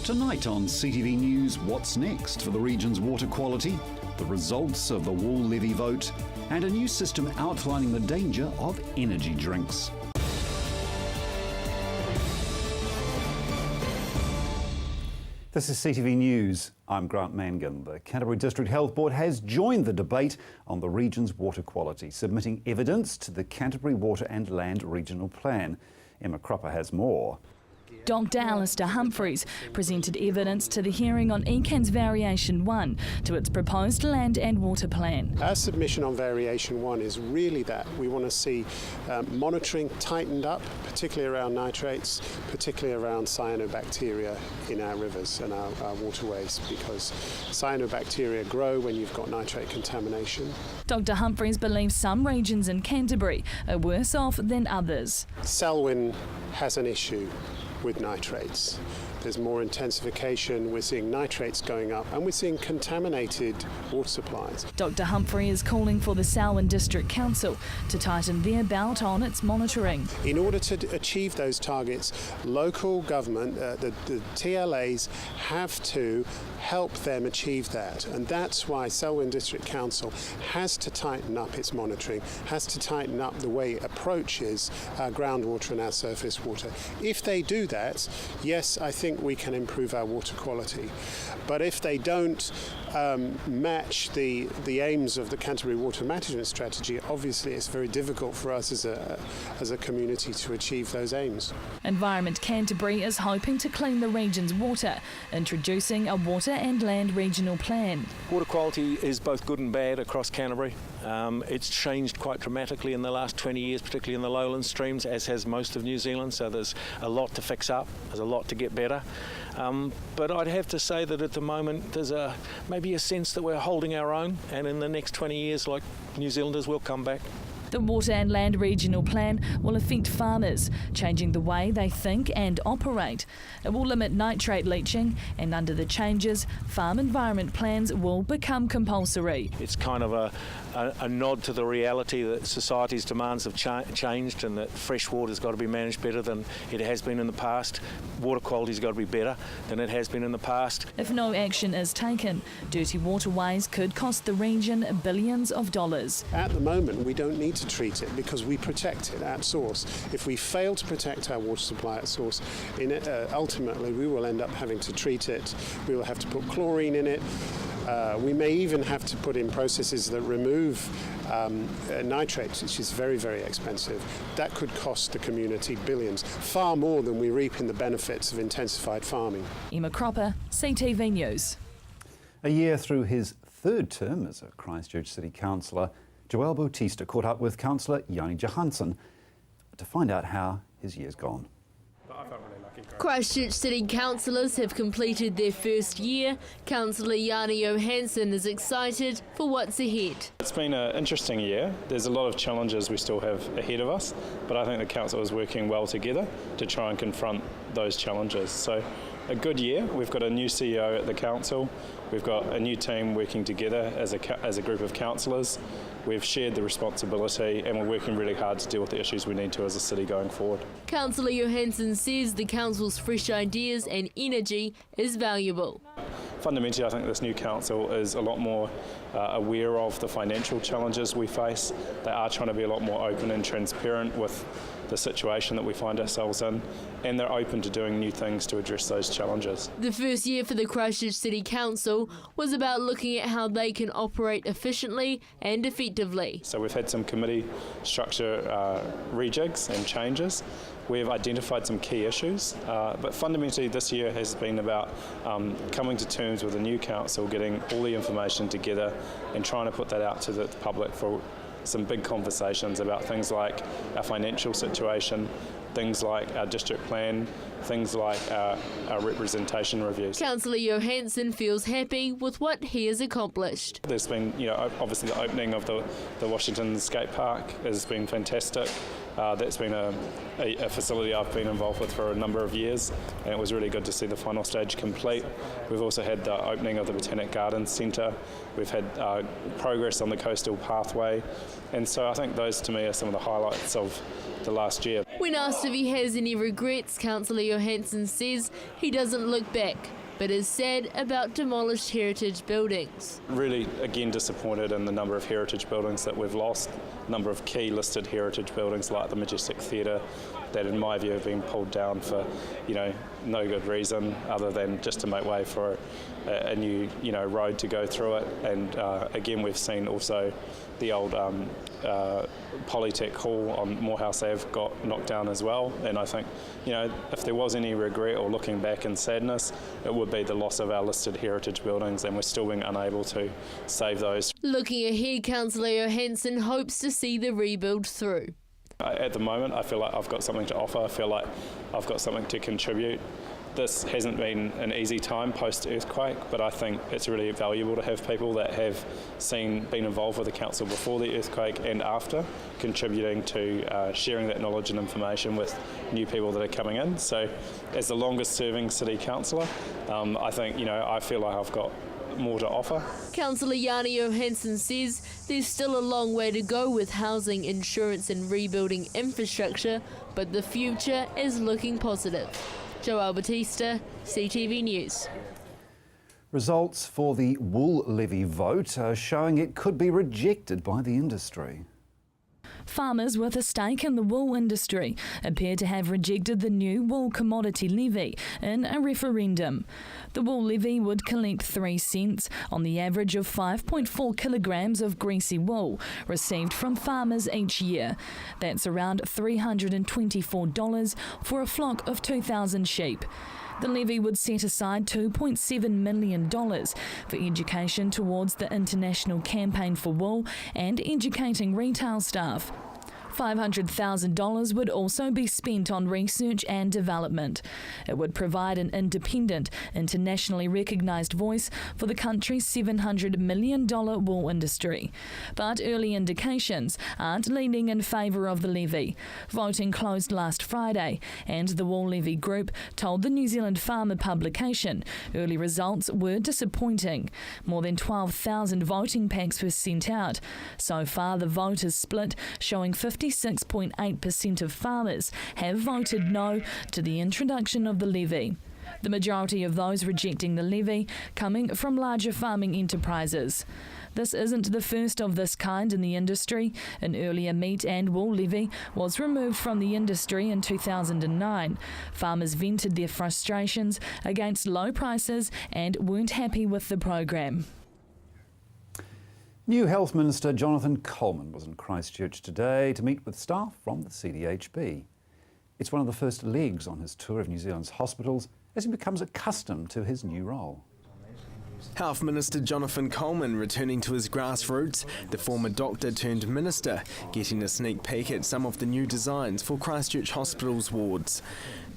Tonight on CTV News, what's next for the region's water quality, the results of the wall levy vote, and a new system outlining the danger of energy drinks. This is CTV News. I'm Grant Mangan. The Canterbury District Health Board has joined the debate on the region's water quality, submitting evidence to the Canterbury Water and Land Regional Plan. Emma Cropper has more. Dr Alistair Humphreys presented evidence to the hearing on ECAN's Variation 1 to its proposed land and water plan. Our submission on Variation 1 is really that we want to see monitoring tightened up, particularly around nitrates, particularly around cyanobacteria in our rivers and our waterways, because cyanobacteria grow when you've got nitrate contamination. Dr Humphreys believes some regions in Canterbury are worse off than others. Selwyn has an issue with nitrates. There's more intensification, we're seeing nitrates going up, and we're seeing contaminated water supplies. Dr Humphrey is calling for the Selwyn District Council to tighten their belt on its monitoring. In order to achieve those targets, local government, the TLAs have to help them achieve that, and that's why Selwyn District Council has to tighten up its monitoring, has to tighten up the way it approaches our groundwater and our surface water. If they do that, yes, I think we can improve our water quality. But if they don't match the aims of the Canterbury Water Management Strategy, obviously it's very difficult for us as a community to achieve those aims. Environment Canterbury is hoping to clean the region's water, introducing a water and land regional plan. Water quality is both good and bad across Canterbury. It's changed quite dramatically in the last 20 years, particularly in the lowland streams, as has most of New Zealand, so there's a lot to fix up, there's a lot to get better. But I'd have to say that at the moment there's maybe a sense that we're holding our own, and in the next 20 years, like New Zealanders, will come back. The Water and Land Regional Plan will affect farmers, changing the way they think and operate. It will limit nitrate leaching, and under the changes, farm environment plans will become compulsory. It's kind of a nod to the reality that society's demands have changed, and that fresh water's got to be managed better than it has been in the past. Water quality's got to be better than it has been in the past. If no action is taken, dirty waterways could cost the region billions of dollars. At the moment, we don't need to treat it because we protect it at source. If we fail to protect our water supply at source, ultimately we will end up having to treat it. We will have to put chlorine in it. We may even have to put in processes that remove nitrates, which is very, very expensive. That could cost the community billions, far more than we reap in the benefits of intensified farming. Emma Cropper, CTV News. A year through his third term as a Christchurch City Councillor, Joel Bautista caught up with Councillor Yanni Johansson to find out how his year's gone. Christchurch City councillors have completed their first year. Councillor Yanni Johansson is excited for what's ahead. It's been an interesting year. There's a lot of challenges we still have ahead of us, but I think the council is working well together to try and confront those challenges. So a good year. We've got a new CEO at the council. We've got a new team working together as a group of councillors. We've shared the responsibility and we're working really hard to deal with the issues we need to as a city going forward. Councillor Johansson says the council's fresh ideas and energy is valuable. Fundamentally, I think this new council is a lot more aware of the financial challenges we face. They are trying to be a lot more open and transparent with the situation that we find ourselves in, and they're open to doing new things to address those challenges. The first year for the Christchurch City Council was about looking at how they can operate efficiently and effectively. So we've had some committee structure rejigs and changes. We've identified some key issues, but fundamentally this year has been about coming to terms with the new council, getting all the information together and trying to put that out to the public for some big conversations about things like our financial situation, things like our district plan, things like our representation reviews. Councillor Johansson feels happy with what he has accomplished. There's been, obviously the opening of the Washington skate park has been fantastic. That's been a facility I've been involved with for a number of years, and it was really good to see the final stage complete. We've also had the opening of the Botanic Gardens Centre. We've had progress on the coastal pathway, and so I think those to me are some of the highlights of the last year. When asked if he has any regrets, Councillor Johansson says he doesn't look back, but is sad about demolished heritage buildings. Really, again, disappointed in the number of heritage buildings that we've lost, number of key listed heritage buildings like the Majestic Theatre that in my view have been pulled down for, no good reason other than just to make way for a new, road to go through it. And again, we've seen also the old Polytech Hall on Morehouse Ave got knocked down as well. And I think, if there was any regret or looking back in sadness, it would be the loss of our listed heritage buildings, and we're still being unable to save those. Looking ahead, Councillor Johansson hopes to see the rebuild through. At the moment, I feel like I've got something to offer. I feel like I've got something to contribute. This hasn't been an easy time post-earthquake, but I think it's really valuable to have people that have been involved with the council before the earthquake and after, contributing to sharing that knowledge and information with new people that are coming in. So as the longest serving city councillor, I think, I feel like I've got more to offer. Councillor Yanni Johansson says there's still a long way to go with housing, insurance and rebuilding infrastructure, but the future is looking positive. Joelle Batista, CTV News. Results for the wool levy vote are showing it could be rejected by the industry. Farmers with a stake in the wool industry appear to have rejected the new wool commodity levy in a referendum. The wool levy would collect 3 cents on the average of 5.4 kilograms of greasy wool received from farmers each year. That's around $324 for a flock of 2,000 sheep. The levy would set aside $2.7 million for education towards the International Campaign for Wool and educating retail staff. $500,000 would also be spent on research and development. It would provide an independent, internationally recognised voice for the country's $700 million wool industry. But early indications aren't leaning in favour of the levy. Voting closed last Friday, and the Wool Levy Group told the New Zealand Farmer publication early results were disappointing. More than 12,000 voting packs were sent out. So far, the vote is split, showing 56.8% of farmers have voted no to the introduction of the levy. The majority of those rejecting the levy coming from larger farming enterprises. This isn't the first of this kind in the industry. An earlier meat and wool levy was removed from the industry in 2009. Farmers vented their frustrations against low prices and weren't happy with the program. New Health Minister Jonathan Coleman was in Christchurch today to meet with staff from the CDHB. It's one of the first legs on his tour of New Zealand's hospitals as he becomes accustomed to his new role. Health Minister Jonathan Coleman returning to his grassroots, the former doctor turned minister, getting a sneak peek at some of the new designs for Christchurch Hospital's wards.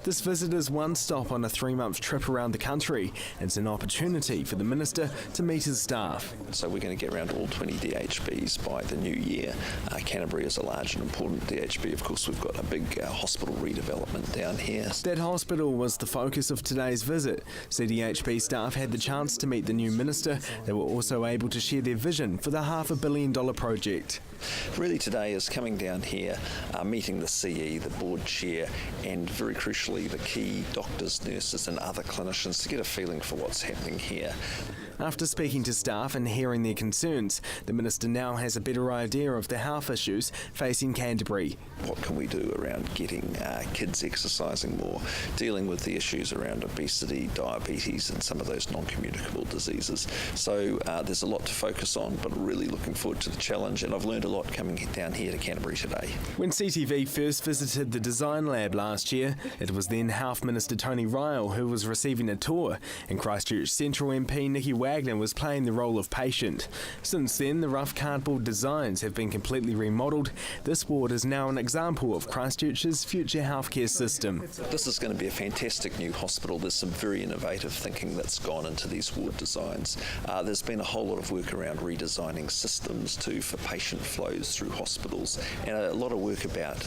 This visit is one stop on a 3-month trip around the country. It's an opportunity for the minister to meet his staff. So we're going to get around to all 20 DHBs by the new year. Canterbury is a large and important DHB. Of course, we've got a big hospital redevelopment down here. That hospital was the focus of today's visit. CDHB staff had the chance to meet the new minister. They were also able to share their vision for the $500 million project. Really today is coming down here, meeting the CE, the board chair, and very crucially the key doctors, nurses and other clinicians to get a feeling for what's happening here. After speaking to staff and hearing their concerns, the minister now has a better idea of the health issues facing Canterbury. What can we do around getting kids exercising more, dealing with the issues around obesity, diabetes and some of those non-communicable diseases. So there's a lot to focus on, but really looking forward to the challenge, and I've learned a lot coming down here to Canterbury today. When CTV first visited the design lab last year, it was then Health Minister Tony Ryle who was receiving a tour, and Christchurch Central MP Nicky Wau Wagner was playing the role of patient. Since then, the rough cardboard designs have been completely remodelled. This ward is now an example of Christchurch's future healthcare system. This is going to be a fantastic new hospital. There's some very innovative thinking that's gone into these ward designs. There's been a whole lot of work around redesigning systems too for patient flows through hospitals, and a lot of work about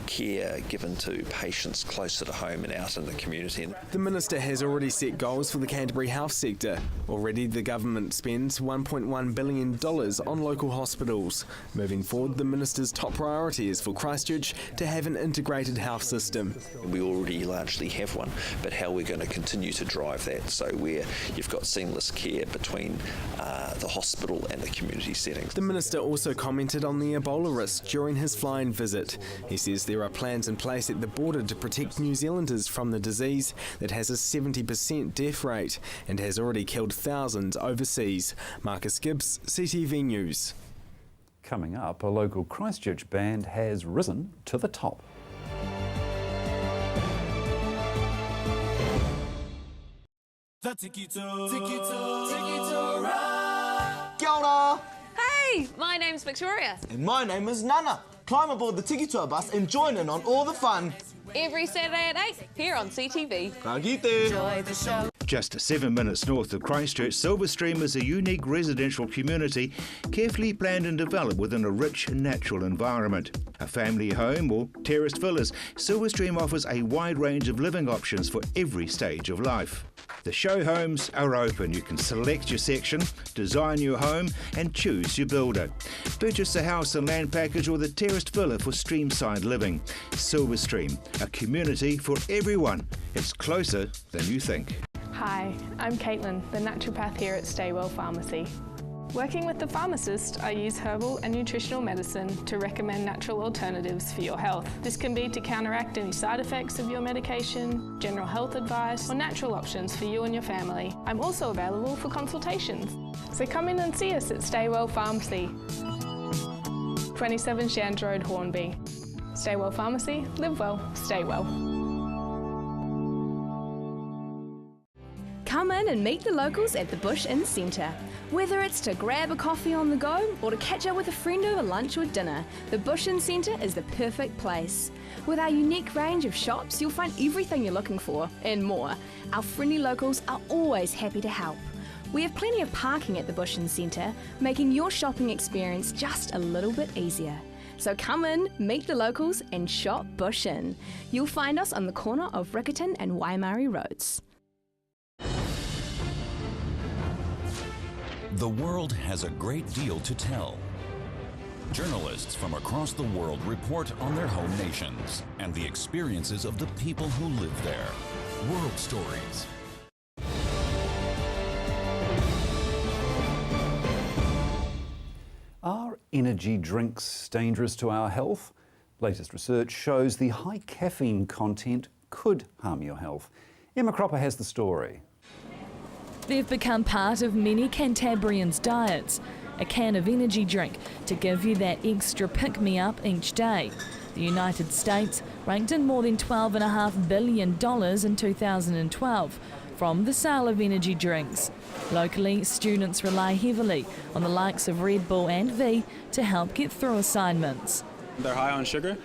care given to patients closer to home and out in the community. The Minister has already set goals for the Canterbury health sector. Already the government spends $1.1 billion on local hospitals. Moving forward, the Minister's top priority is for Christchurch to have an integrated health system. We already largely have one, but how we're going to continue to drive that, so where you've got seamless care between the hospital and the community settings. The Minister also commented on the Ebola risk during his flying visit. He says there are plans in place at the border to protect New Zealanders from the disease that has a 70% death rate and has already killed thousands overseas. Marcus Gibbs, CTV News. Coming up, a local Christchurch band has risen to the top. Kia ora! Hey, my name's Victoria. And my name is Nana. Climb aboard the Tiki Tour bus and join in on all the fun. Every Saturday at 8 here on CTV. Ka kite. Just 7 minutes north of Christchurch, Silverstream is a unique residential community carefully planned and developed within a rich natural environment. A family home or terraced villas, Silverstream offers a wide range of living options for every stage of life. The show homes are open. You can select your section, design your home and choose your builder. Purchase the house and land package or the terraced villa for streamside living. Silverstream, a community for everyone. It's closer than you think. Hi, I'm Caitlin, the naturopath here at Staywell Pharmacy. Working with the pharmacist, I use herbal and nutritional medicine to recommend natural alternatives for your health. This can be to counteract any side effects of your medication, general health advice, or natural options for you and your family. I'm also available for consultations. So come in and see us at Staywell Pharmacy, 27 Shands Road, Hornby. Staywell Pharmacy, live well, stay well. Come in and meet the locals at the Bush Inn Centre. Whether it's to grab a coffee on the go or to catch up with a friend over lunch or dinner, the Bush Inn Centre is the perfect place. With our unique range of shops, you'll find everything you're looking for and more. Our friendly locals are always happy to help. We have plenty of parking at the Bush Inn Centre, making your shopping experience just a little bit easier. So come in, meet the locals and shop Bush Inn. You'll find us on the corner of Riccarton and Waimari Roads. The world has a great deal to tell. Journalists from across the world report on their home nations and the experiences of the people who live there. World Stories. Are energy drinks dangerous to our health? Latest research shows the high caffeine content could harm your health. Emma Cropper has the story. They've become part of many Cantabrians' diets. A can of energy drink to give you that extra pick-me-up each day. The United States ranked in more than $12.5 billion in 2012 from the sale of energy drinks. Locally, students rely heavily on the likes of Red Bull and V to help get through assignments. They're high on sugar.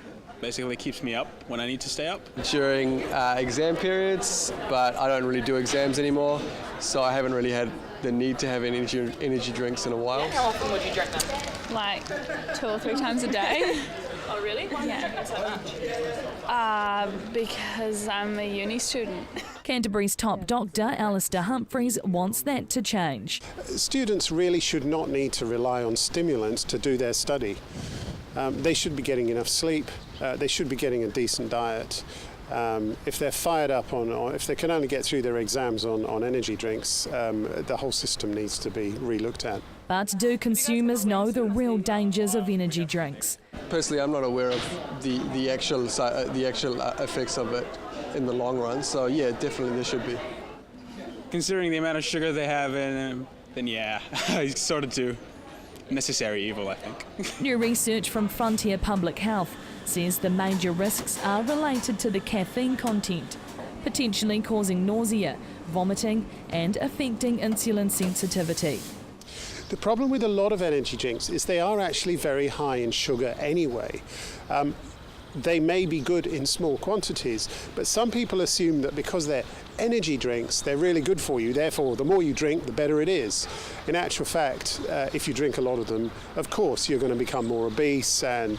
Basically keeps me up when I need to stay up. During exam periods, but I don't really do exams anymore, so I haven't really had the need to have energy drinks in a while. How often would you drink them? Like 2 or 3 times a day. Oh, really? Why do you drink so much? Because I'm a uni student. Canterbury's top doctor, Alistair Humphreys, wants that to change. Students really should not need to rely on stimulants to do their study. They should be getting enough sleep, they should be getting a decent diet. If they're fired up or if they can only get through their exams on energy drinks, the whole system needs to be re-looked at. But do consumers know the real dangers of energy drinks? Personally, I'm not aware of the actual effects of it in the long run, so yeah, definitely there should be. Considering the amount of sugar they have in them, then yeah, it's sort of too necessary evil, I think. New research from Frontier Public Health says the major risks are related to the caffeine content. potentially causing nausea, vomiting and affecting insulin sensitivity. The problem with a lot of energy drinks is they are actually very high in sugar anyway. They may be good in small quantities, but some people assume that because they're energy drinks, they're really good for you. Therefore, the more you drink, the better it is. In actual fact, if you drink a lot of them, of course, you're going to become more obese, and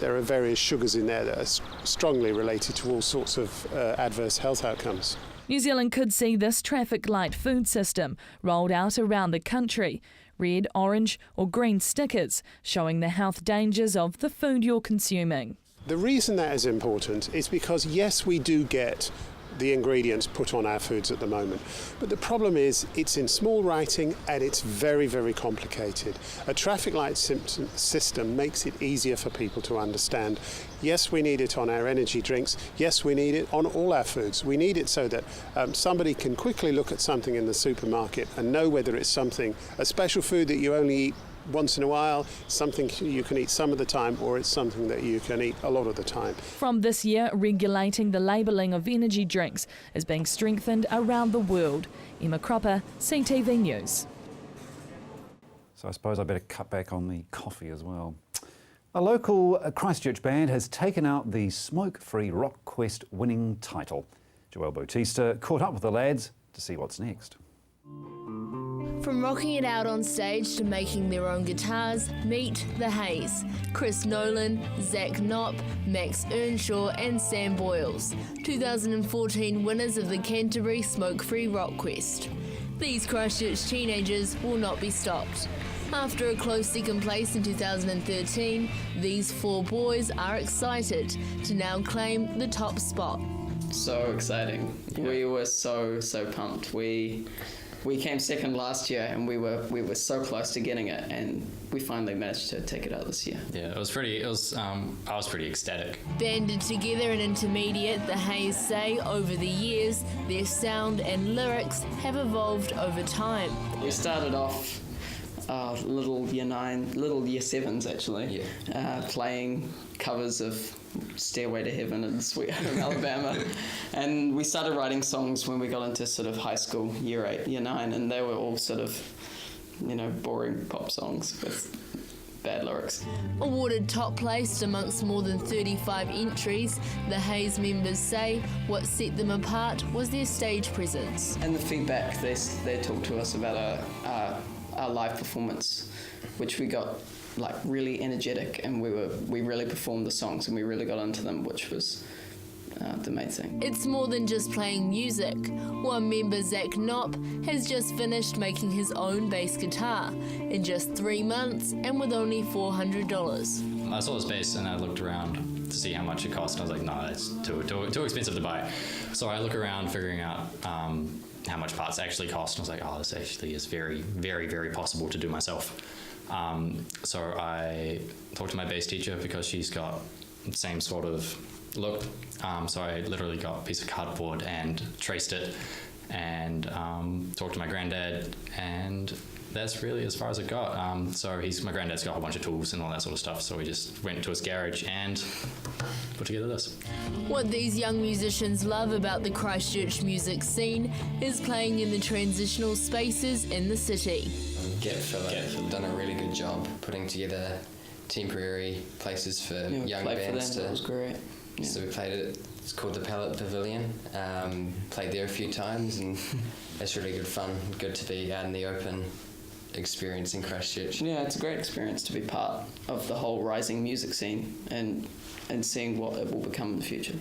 there are various sugars in there that are strongly related to all sorts of adverse health outcomes. New Zealand could see this traffic light food system rolled out around the country. Red, orange or green stickers showing the health dangers of the food you're consuming. The reason that is important is because, yes, we do get the ingredients put on our foods at the moment, but the problem is it's in small writing and it's very, very complicated. A traffic light system makes it easier for people to understand. Yes, we need it on our energy drinks. Yes, we need it on all our foods. We need it so that somebody can quickly look at something in the supermarket and know whether it's a special food that you only eat once in a while, something you can eat some of the time, or it's something that you can eat a lot of the time. From this year, regulating the labelling of energy drinks is being strengthened around the world. Emma Cropper, CTV News. So I suppose I better cut back on the coffee as well. A local Christchurch band has taken out the smoke-free Rock Quest winning title. Joelle Bautista caught up with the lads to see what's next. From rocking it out on stage to making their own guitars, meet the Haze. Chris Nolan, Zach Knopp, Max Earnshaw and Sam Boyles, 2014 winners of the Canterbury Smoke-Free Rock Quest. These Christchurch teenagers will not be stopped. After a close second place in 2013, these four boys are excited to now claim the top spot. So exciting. Yeah. We were so pumped. We came second last year and we were so close to getting it, and we finally managed to take it out this year. Yeah, I was pretty ecstatic. Banded together in intermediate, the Haze say over the years their sound and lyrics have evolved over time. We started off little year 7s actually, playing covers of Stairway to Heaven and Sweet Home Alabama, and we started writing songs when we got into sort of high school, year 8, year 9, and they were all sort of, boring pop songs with bad lyrics. Awarded top place amongst more than 35 entries, the Haze members say what set them apart was their stage presence. And the feedback, they talked to us about our live performance, which we got really energetic, and we really performed the songs and we really got into them, which was the main thing. It's more than just playing music. One member, Zach Knopp, has just finished making his own bass guitar in just 3 months and with only $400. I saw this bass and I looked around to see how much it cost, and I was like, no, it's too expensive to buy. So I look around figuring out how much parts actually cost, and I was like, this actually is very, very, very possible to do myself. So I talked to my bass teacher because she's got the same sort of look. So I literally got a piece of cardboard and traced it, and talked to my granddad, and that's really as far as it got. So my granddad's got a whole bunch of tools and all that sort of stuff, so we just went to his garage and put together this. What these young musicians love about the Christchurch music scene is playing in the transitional spaces in the city. Get done a really good job putting together temporary places for young bands to. That was great. Yeah. So we played it. It's called the Palette Pavilion. Played there a few times, and it's really good fun. Good to be out in the open, experiencing Christchurch. Yeah, it's a great experience to be part of the whole rising music scene and seeing what it will become in the future.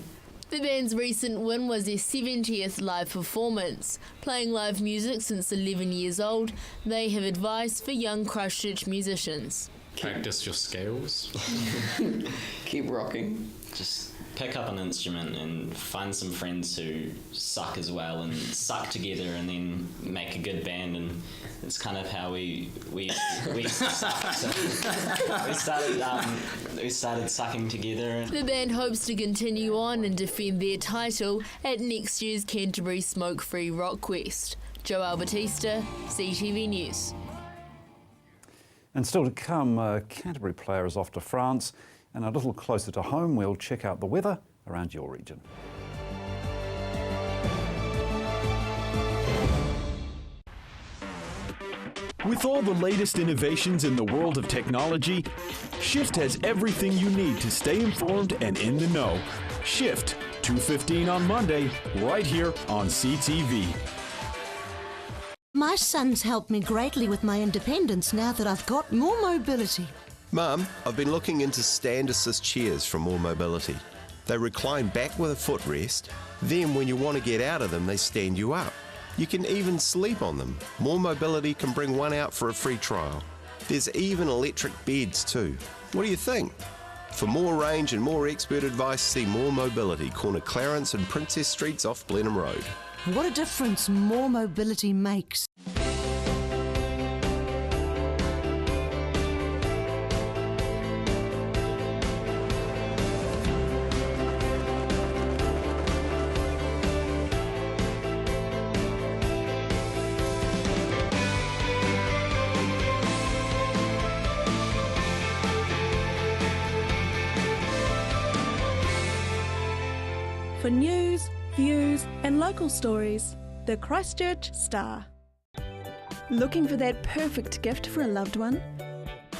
The band's recent win was their 70th live performance. Playing live music since 11 years old, they have advice for young Christchurch musicians. Practice your scales. Keep rocking. Just pick up an instrument and find some friends who suck as well, and suck together, and then make a good band. And it's kind of how we suck. So we started sucking together. The band hopes to continue on and defend their title at next year's Canterbury Smoke-Free Rock Quest. Joelle Bautista, CTV News. And still to come, Canterbury player is off to France, and a little closer to home, we'll check out the weather around your region. With all the latest innovations in the world of technology, Shift has everything you need to stay informed and in the know. Shift, 2:15 on Monday, right here on CTV. My son's helped me greatly with my independence now that I've got more mobility. Mum, I've been looking into stand assist chairs from More Mobility. They recline back with a footrest, then when you want to get out of them, they stand you up. You can even sleep on them. More Mobility can bring one out for a free trial. There's even electric beds too. What do you think? For more range and more expert advice, see More Mobility, corner Clarence and Princess Streets off Blenheim Road. What a difference more mobility makes. For news, views and local stories, the Christchurch Star. Looking for that perfect gift for a loved one?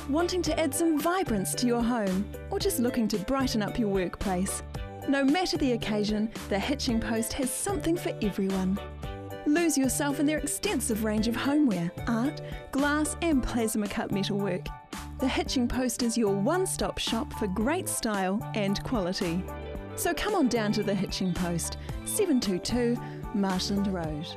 Wanting to add some vibrance to your home, or just looking to brighten up your workplace? No matter the occasion, the Hitching Post has something for everyone. Lose yourself in their extensive range of homeware, art, glass and plasma cut metalwork. The Hitching Post is your one-stop shop for great style and quality. So come on down to the Hitching Post, 722 Marshland Road.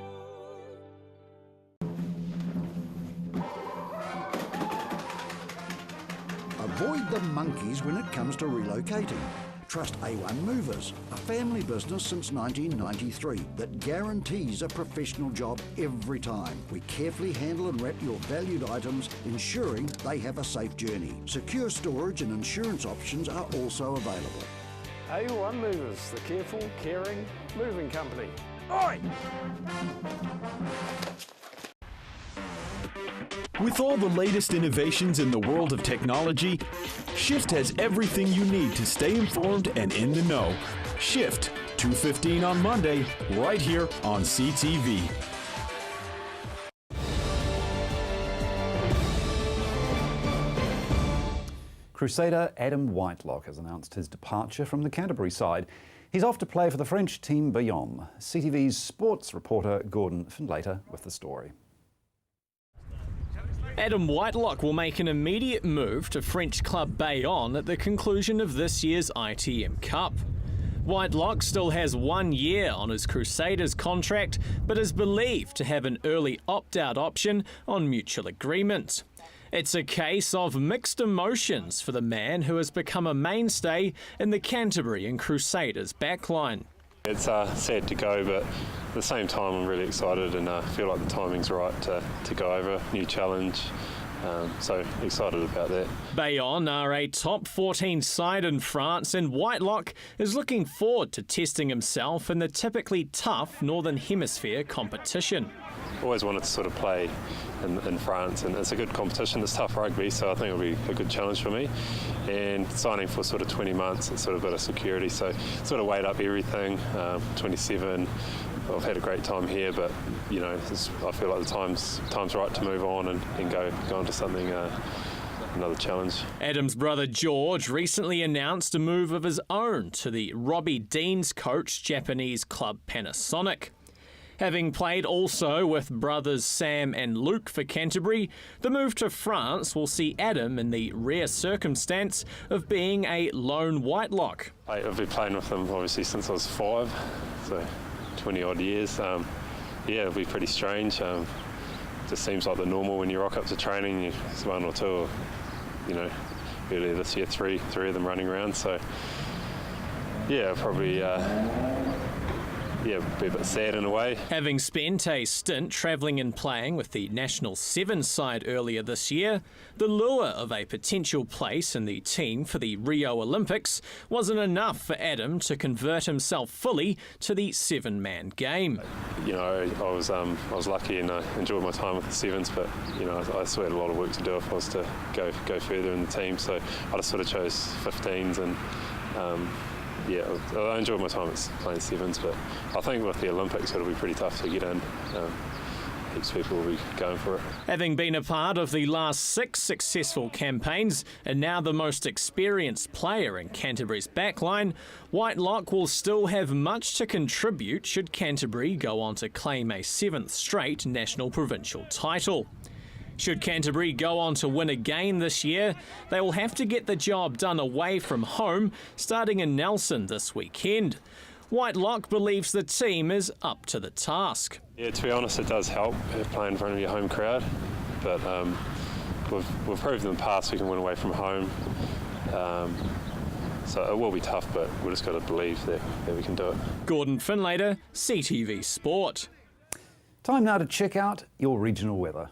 Avoid the monkeys when it comes to relocating. Trust A1 Movers, a family business since 1993 that guarantees a professional job every time. We carefully handle and wrap your valued items, ensuring they have a safe journey. Secure storage and insurance options are also available. A1 Movers, the careful, caring moving company. Oi! With all the latest innovations in the world of technology, Shift has everything you need to stay informed and in the know. Shift, 2:15 on Monday, right here on CTV. Crusader Adam Whitelock has announced his departure from the Canterbury side. He's off to play for the French team Bayonne. CTV's sports reporter Gordon Findlater with the story. Adam Whitelock will make an immediate move to French club Bayonne at the conclusion of this year's ITM Cup. Whitelock still has 1 year on his Crusaders contract, but is believed to have an early opt-out option on mutual agreement. It's a case of mixed emotions for the man who has become a mainstay in the Canterbury and Crusaders backline. It's sad to go, but at the same time I'm really excited and feel like the timing's right to go over, new challenge. So excited about that. Bayonne are a top 14 side in France, and Whitelock is looking forward to testing himself in the typically tough Northern Hemisphere competition. Always wanted to sort of play in France, and it's a good competition. It's tough rugby, so I think it'll be a good challenge for me. And signing for sort of 20 months, it's sort of a bit of security, so sort of weighed up everything. 27. I've had a great time here, but you know, I feel like the time's right to move on and go on to something, another challenge. Adam's brother George recently announced a move of his own to the Robbie Dean's coach Japanese club Panasonic. Having played also with brothers Sam and Luke for Canterbury, the move to France will see Adam in the rare circumstance of being a lone Whitelock. I've been playing with them obviously since I was 5, so 20 odd years. Yeah, it'll be pretty strange. Just seems like the normal when you rock up to training, it's one or two, or, you know, earlier this year three of them running around. So yeah, probably be a bit sad in a way. Having spent a stint travelling and playing with the National 7 side earlier this year, the lure of a potential place in the team for the Rio Olympics wasn't enough for Adam to convert himself fully to the 7-man game. You know, I was lucky and I enjoyed my time with the Sevens, but you know, I still had a lot of work to do if I was to go further in the team. So I just sort of chose 15s and. Yeah, I enjoyed my time playing Sevens, but I think with the Olympics it'll be pretty tough to get in. heaps of people will be going for it. Having been a part of the last 6 successful campaigns and now the most experienced player in Canterbury's backline, Whitelock will still have much to contribute should Canterbury go on to claim a 7th straight national provincial title. Should Canterbury go on to win again this year, they will have to get the job done away from home, starting in Nelson this weekend. Whitelock believes the team is up to the task. Yeah, to be honest, it does help playing in front of your home crowd, but we've proved in the past we can win away from home. So it will be tough, but we've just got to believe that we can do it. Gordon Finlater, CTV Sport. Time now to check out your regional weather.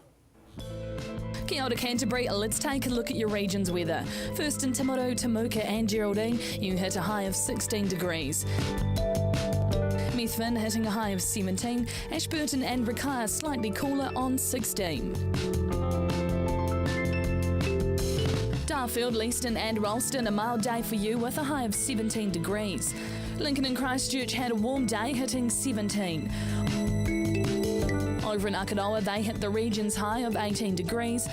Kia ora Canterbury, let's take a look at your region's weather. First in Timaru, Temuka and Geraldine, you hit a high of 16 degrees. Methven hitting a high of 17, Ashburton and Rakaia slightly cooler on 16. Darfield, Leeston and Ralston a mild day for you with a high of 17 degrees. Lincoln and Christchurch had a warm day hitting 17. Over in Akaroa, they hit the region's high of 18 degrees.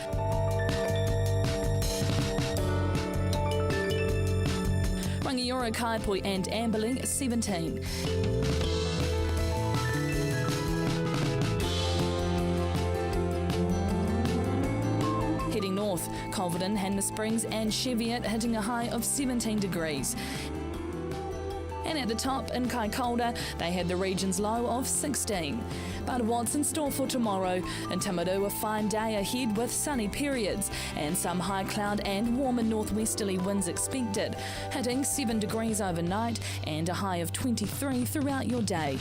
Rangiora, Kaipoi and Amberley, 17. Heading north, Culverden, Hanmer Springs and Cheviot hitting a high of 17 degrees. And at the top, in Kaikoura, they had the region's low of 16. But what's in store for tomorrow? In Timaru, a fine day ahead with sunny periods and some high cloud and warmer northwesterly winds expected, hitting 7 degrees overnight and a high of 23 throughout your day.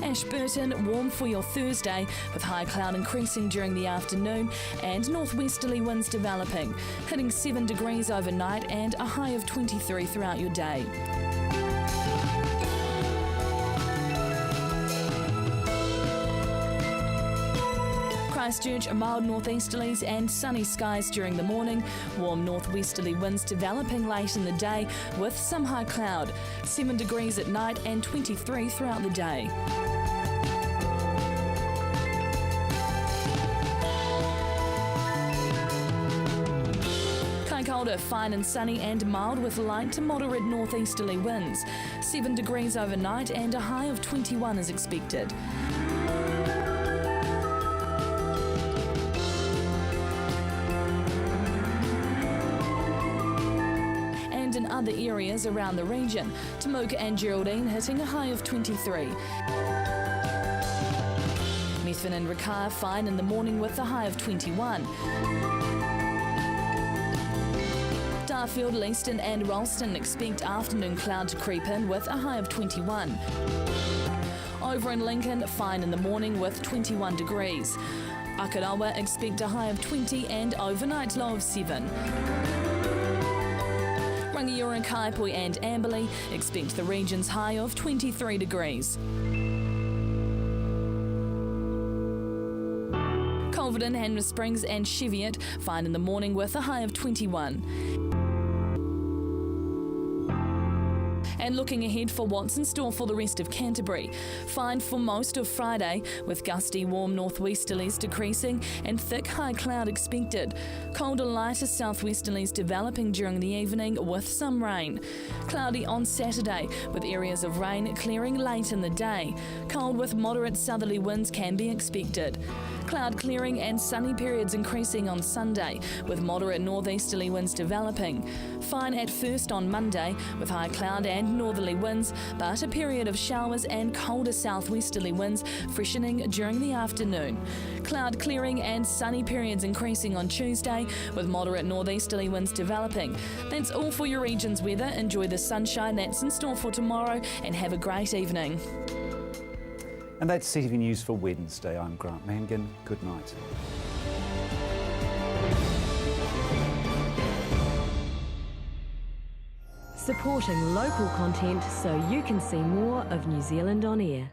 Ashburton, warm for your Thursday, with high cloud increasing during the afternoon and northwesterly winds developing, hitting 7 degrees overnight and a high of 23 throughout your day. Christchurch, mild northeasterlies and sunny skies during the morning, warm northwesterly winds developing late in the day with some high cloud, 7 degrees at night and 23 throughout the day. Kaikoura, fine and sunny and mild with light to moderate northeasterly winds, 7 degrees overnight and a high of 21 is expected. In other areas around the region, Temuka and Geraldine hitting a high of 23. Methven and Rakaia fine in the morning with a high of 21. Darfield, Leeston and Ralston expect afternoon cloud to creep in with a high of 21. Over in Lincoln, fine in the morning with 21 degrees. Akaroa expect a high of 20 and overnight low of 7. Rangiora, Kaipoi and Amberley expect the region's high of 23 degrees. Culverden, Hanmer Springs and Cheviot fine in the morning with a high of 21. And looking ahead for what's in store for the rest of Canterbury. Fine for most of Friday, with gusty warm northwesterlies decreasing and thick high cloud expected. Colder lighter southwesterlies developing during the evening with some rain. Cloudy on Saturday, with areas of rain clearing late in the day. Cold with moderate southerly winds can be expected. Cloud clearing and sunny periods increasing on Sunday, with moderate northeasterly winds developing. Fine at first on Monday, with high cloud and northerly winds, but a period of showers and colder southwesterly winds freshening during the afternoon. Cloud clearing and sunny periods increasing on Tuesday, with moderate northeasterly winds developing. That's all for your region's weather. Enjoy the sunshine that's in store for tomorrow and have a great evening. And that's CTV News for Wednesday. I'm Grant Mangan. Good night. Supporting local content so you can see more of New Zealand on air.